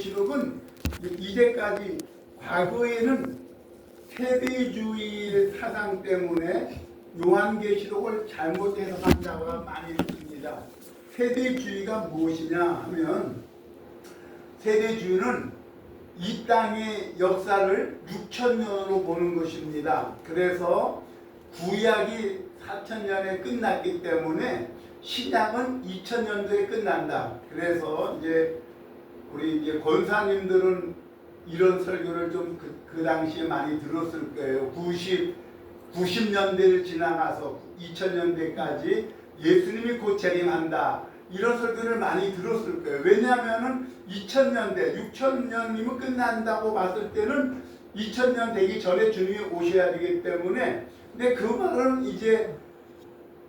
요한계시록은 이제까지 과거에는 세대주의 사상 때문에 요한계시록을 잘못 해석한 자가 많이 있습니다. 세대주의가 무엇이냐 하면 세대주의는 이 땅의 역사를 6,000년으로 보는 것입니다. 그래서 구약이 4,000년에 끝났기 때문에 신약은 2000년도에 끝난다. 그래서 이제 우리 이제 권사님들은 이런 설교를 좀 그 당시에 많이 들었을 거예요. 90년대를 지나가서 2000년대까지 예수님이 곧 재림한다. 이런 설교를 많이 들었을 거예요. 왜냐하면은 2000년대, 6000년이면 끝난다고 봤을 때는 2000년 되기 전에 주님이 오셔야 되기 때문에, 근데 그 말은 이제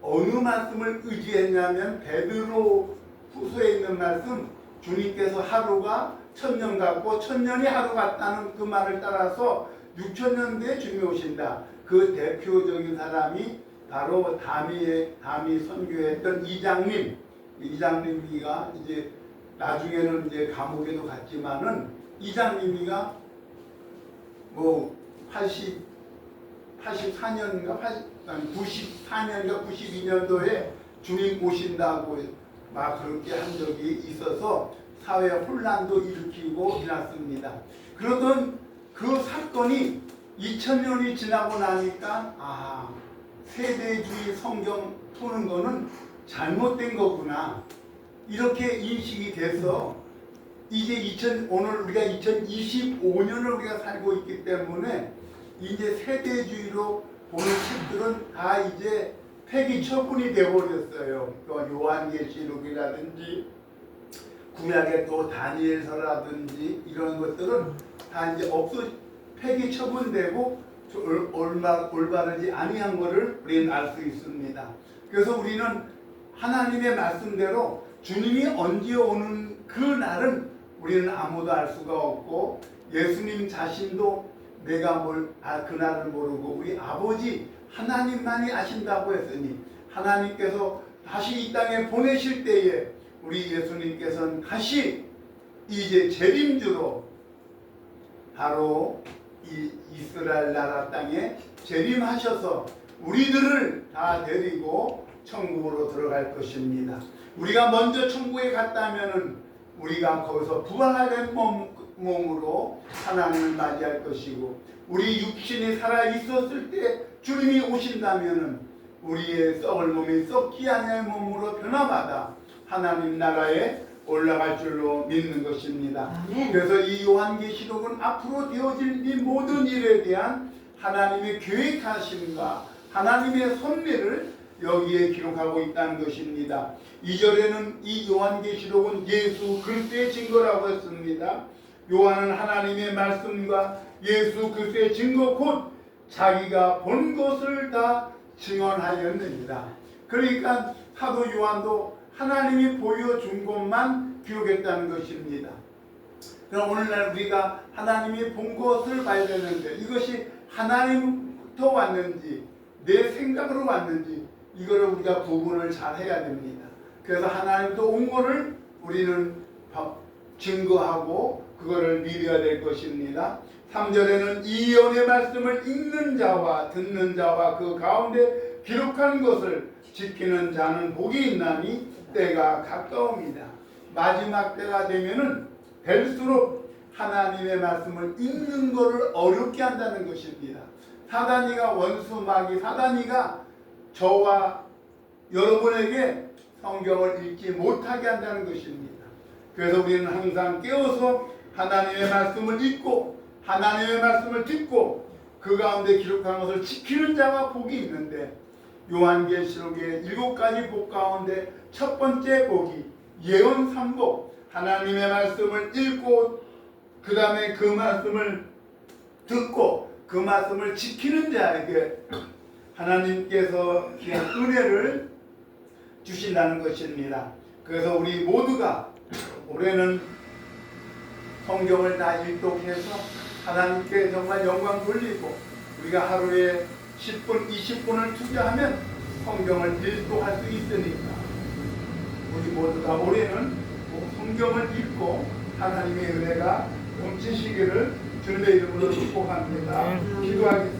어느 말씀을 의지했냐면 베드로 후서에 있는 말씀, 주님께서 하루가 1000년 같고 1000년이 하루 같다는 그 말을 따라서 6000년대에 주님이 오신다. 그 대표적인 사람이 바로 담이 선교했던 이장님이가 이제 나중에는 이제 감옥에도 갔지만은 이장님이가 뭐 94년인가 94년인가 92년도에 주님 오신다고 막 그렇게 한 적이 있어서 사회 혼란도 일으키고 일어났습니다. 그러던 그 사건이 2000년이 지나고 나니까 세대주의 성경 푸는 거는 잘못된 거구나 이렇게 인식이 돼서 이제 오늘 우리가 2025년을 우리가 살고 있기 때문에 이제 세대주의로 보는 책들은 다 이제 폐기 처분이 되어버렸어요. 또 요한계시록이라든지 구약의 또 다니엘서라든지 이런 것들은 다 이제 폐기 처분되고 올바르지 아니한 것을 우리는 알 수 있습니다. 그래서 우리는 하나님의 말씀대로 주님이 언제 오는 그 날은 우리는 아무도 알 수가 없고 예수님 자신도 내가 그날을 모르고 우리 아버지 하나님만이 아신다고 했으니 하나님께서 다시 이 땅에 보내실 때에 우리 예수님께서는 다시 이제 재림주로 바로 이 이스라엘 나라 땅에 재림하셔서 우리들을 다 데리고 천국으로 들어갈 것입니다. 우리가 먼저 천국에 갔다면은 우리가 거기서 부활된 몸으로 하나님을 맞이할 것이고 우리 육신이 살아 있었을 때 주님이 오신다면은 우리의 썩을 몸이 썩지 않을 몸으로 변화받아 하나님 나라에 올라갈 줄로 믿는 것입니다. 아멘. 그래서 이 요한계시록은 앞으로 되어질 이 모든 일에 대한 하나님의 계획하심과 하나님의 섭리를 여기에 기록하고 있다는 것입니다. 2절에는 이 요한계시록은 예수 그리스도의 증거라고 했습니다. 요한은 하나님의 말씀과 예수 그리스도의 증거 곧 자기가 본 것을 다 증언하였느니라. 그러니까 사도 요한도 하나님이 보여준 것만 기록했다는 것입니다. 그럼 오늘날 우리가 하나님이 본 것을 봐야 되는데 이것이 하나님부터 왔는지 내 생각으로 왔는지 이거를 우리가 구분을 잘 해야 됩니다. 그래서 하나님도 온 것을 우리는 증거하고 그거를 믿어야 될 것입니다. 3절에는 이 예언의 말씀을 읽는 자와 듣는 자와 그 가운데 기록한 것을 지키는 자는 복이 있나니 때가 가까웁니다. 마지막 때가 되면은 될수록 하나님의 말씀을 읽는 것을 어렵게 한다는 것입니다. 사단이가 원수마귀 사단이가 저와 여러분에게 성경을 읽지 못하게 한다는 것입니다. 그래서 우리는 항상 깨어서 하나님의 말씀을 읽고 하나님의 말씀을 듣고 그 가운데 기록한 것을 지키는 자가 복이 있는데 요한계시록의 7가지 복 가운데 첫 번째 복이 예언 3복 하나님의 말씀을 읽고 그 다음에 그 말씀을 듣고 그 말씀을 지키는 자에게 하나님께서 귀한 은혜를 주신다는 것입니다. 그래서 우리 모두가 올해는 성경을 다 읽독해서 하나님께 정말 영광 돌리고 우리가 하루에 10분, 20분을 투자하면 성경을 읽독할 수 있으니까 우리 모두가 올해는 성경을 읽고 하나님의 은혜가 넘치시기를 주님의 이름으로 축복합니다. 기도하기